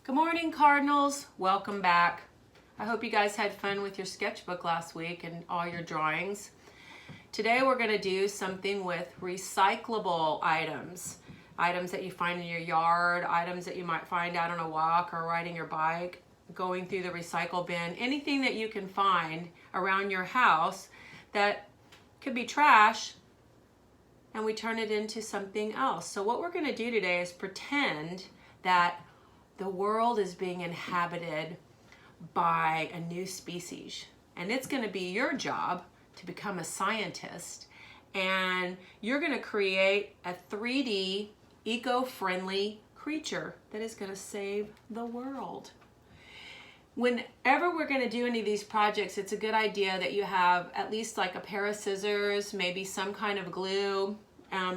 Good morning, Cardinals. Welcome back. I hope you guys had fun with your sketchbook last week and all your drawings. Today we're going to do something with recyclable items. Items that you find in your yard, items that you might find out on a walk or riding your bike, going through the recycle bin, anything that you can find around your house that could be trash, and we turn it into something else. So what we're going to do today is pretend that the world is being inhabited by a new species, and it's going to be your job to become a scientist, and you're going to create a 3D eco-friendly creature that is going to save the world. Whenever we're going to do any of these projects, it's a good idea that you have at least like a pair of scissors, maybe some kind of glue,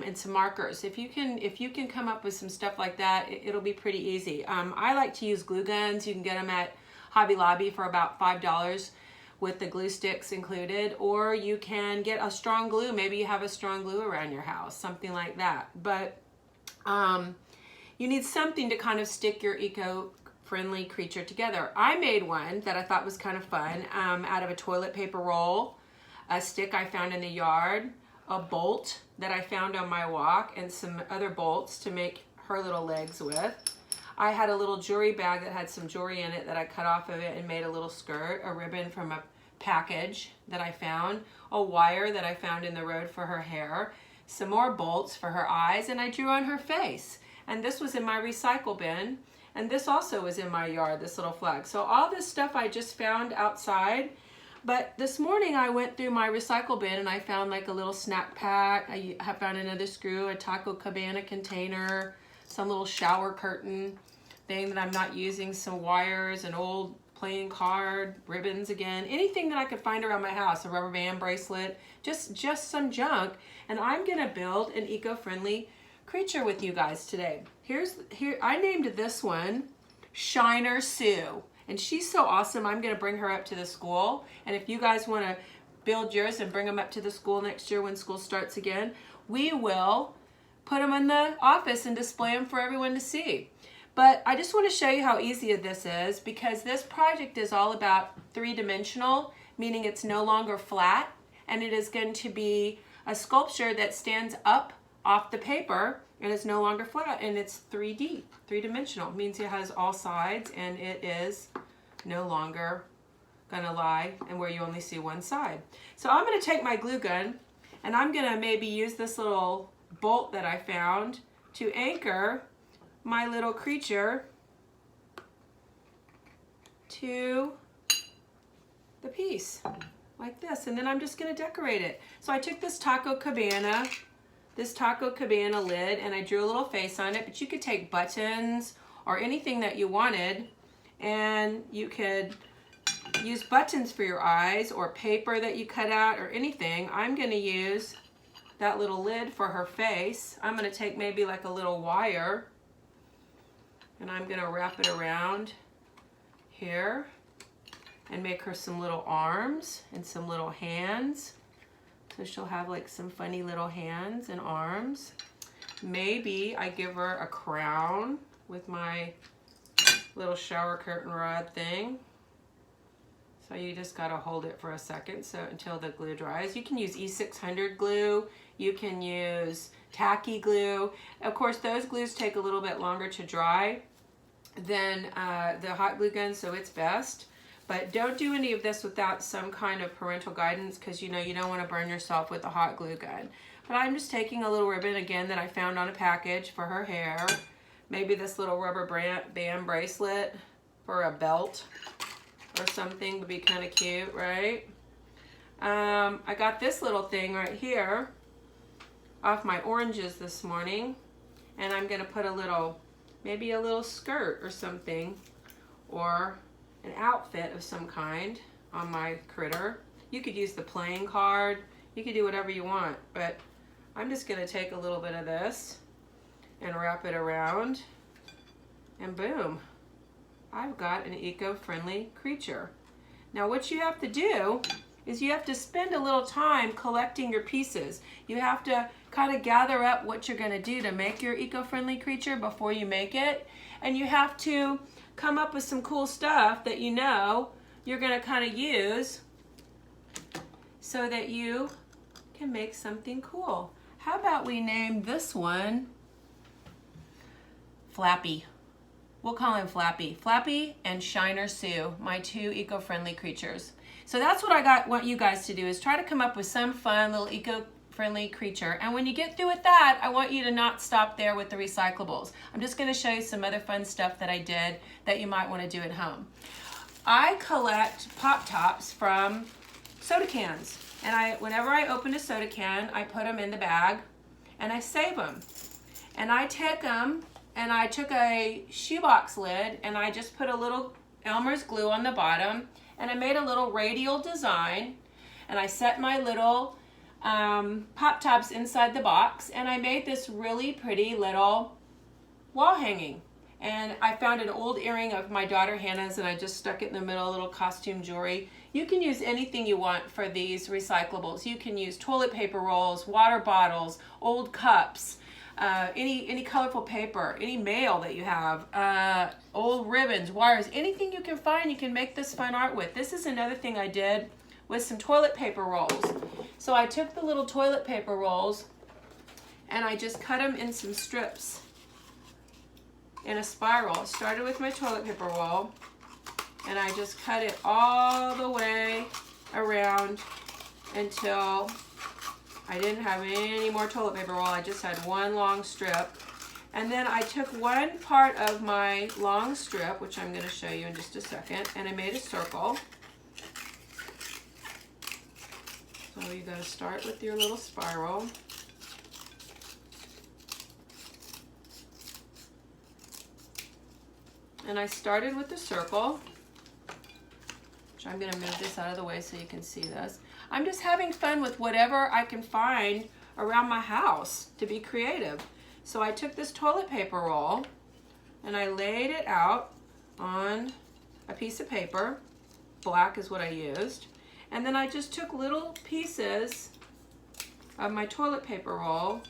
and some markers. If you can come up with some stuff like that, it'll be pretty easy. I like to use glue guns. You can get them at Hobby Lobby for about $5 with the glue sticks included, or you can get a strong glue. Maybe you have a strong glue around your house, something like that. But you need something to kind of stick your eco-friendly creature together. I made one that I thought was kind of fun out of a toilet paper roll, a stick I found in the yard, a bolt that I found on my walk, and some other bolts to make her little legs with. I had a little jewelry bag that had some jewelry in it that I cut off of it and made a little skirt, a ribbon from a package that I found, a wire that I found in the road for her hair, some more bolts for her eyes, and I drew on her face. And this was in my recycle bin, and this also was in my yard, this little flag. So all this stuff I just found outside. But this morning I went through my recycle bin and I found like a little snack pack. I have found another screw, a Taco Cabana container, some little shower curtain thing that I'm not using, some wires, an old playing card, ribbons again, anything that I could find around my house, a rubber band bracelet, just some junk. And I'm gonna build an eco-friendly creature with you guys today. Here I named this one Shiner Sue. And she's so awesome, I'm going to bring her up to the school. And if you guys want to build yours and bring them up to the school next year when school starts again, we will put them in the office and display them for everyone to see. But I just want to show you how easy this is, because this project is all about three-dimensional, meaning it's no longer flat, and it is going to be a sculpture that stands up off the paper and it's no longer flat, and it's 3D, three-dimensional. It means it has all sides, and it is no longer gonna lie and where you only see one side. So I'm gonna take my glue gun and I'm gonna maybe use this little bolt that I found to anchor my little creature to the piece like this, and then I'm just gonna decorate it. So I took this Taco Cabana lid, and I drew a little face on it, but you could take buttons or anything that you wanted, and you could use buttons for your eyes or paper that you cut out or anything. I'm going to use that little lid for her face. I'm going to take maybe like a little wire, and I'm going to wrap it around here and make her some little arms and some little hands. So she'll have like some funny little hands and arms. Maybe I give her a crown with my little shower curtain rod thing. So you just gotta hold it for a second until the glue dries. You can use E600 glue. You can use tacky glue. Of course, those glues take a little bit longer to dry than the hot glue gun, so it's best. But don't do any of this without some kind of parental guidance, because you don't want to burn yourself with a hot glue gun. But I'm just taking a little ribbon again that I found on a package for her hair. Maybe this little rubber band bracelet for a belt or something would be kind of cute, right? I got this little thing right here off my oranges this morning, and I'm going to put maybe a little skirt or something, or an outfit of some kind on my critter. You could use the playing card. You could do whatever you want, but I'm just going to take a little bit of this and wrap it around, and boom, I've got an eco-friendly creature. Now what you have to do is you have to spend a little time collecting your pieces. You have to kind of gather up what you're going to do to make your eco-friendly creature before you make it. And you have to come up with some cool stuff that you know you're going to kind of use so that you can make something cool. How about we name this one Flappy? We'll call him Flappy. Flappy and Shiner Sue, my two eco-friendly creatures. So that's what I want you guys to do, is try to come up with some fun little eco-friendly creature. And when you get through with that, I want you to not stop there with the recyclables. I'm just going to show you some other fun stuff that I did that you might want to do at home. I collect pop tops from soda cans. And whenever I open a soda can, I put them in the bag and I save them. And I take them and I took a shoebox lid and I just put a little Elmer's glue on the bottom, and I made a little radial design, and I set my little pop tops inside the box, and I made this really pretty little wall hanging. And I found an old earring of my daughter Hannah's and I just stuck it in the middle, a little costume jewelry. You can use anything you want for these recyclables. You can use toilet paper rolls, water bottles, old cups, any colorful paper, any mail that you have, old ribbons, wires, anything you can find, you can make this fun art with. This is another thing I did with some toilet paper rolls. So I took the little toilet paper rolls and I just cut them in some strips in a spiral. I started with my toilet paper roll and I just cut it all the way around until I didn't have any more toilet paper roll. I just had one long strip. And then I took one part of my long strip, which I'm going to show you in just a second, and I made a circle. So you got to start with your little spiral. And I started with the circle, which I'm going to move this out of the way so you can see this. I'm just having fun with whatever I can find around my house to be creative. So I took this toilet paper roll and I laid it out on a piece of paper. Black is what I used. And then I just took little pieces of my toilet paper roll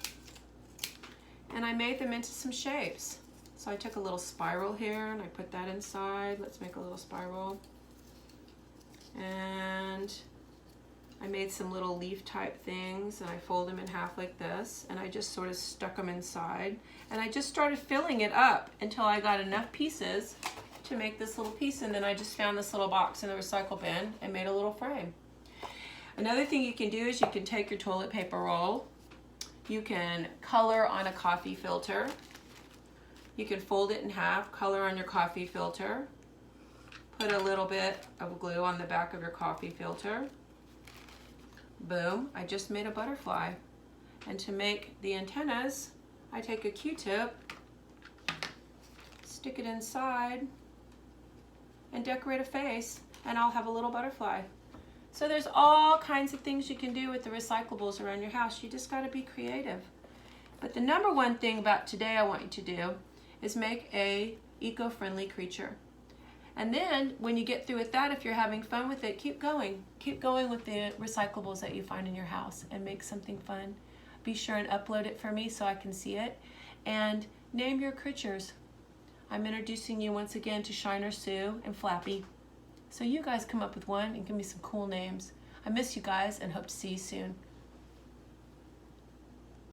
and I made them into some shapes. So I took a little spiral here and I put that inside. Let's make a little spiral. And I made some little leaf type things and I fold them in half like this and I just sort of stuck them inside and I just started filling it up until I got enough pieces to make this little piece, and then I just found this little box in the recycle bin and made a little frame. Another thing you can do is you can take your toilet paper roll, you can color on a coffee filter, you can fold it in half, color on your coffee filter, put a little bit of glue on the back of your coffee filter. Boom, I just made a butterfly. And to make the antennas, I take a Q-tip, stick it inside, and decorate a face, and I'll have a little butterfly. So there's all kinds of things you can do with the recyclables around your house. You just got to be creative. But the number one thing about today I want you to do is make a eco-friendly creature. And then when you get through with that, if you're having fun with it, keep going. Keep going with the recyclables that you find in your house and make something fun. Be sure and upload it for me so I can see it. And name your creatures. I'm introducing you once again to Shiner Sue and Flappy. So you guys come up with one and give me some cool names. I miss you guys and hope to see you soon.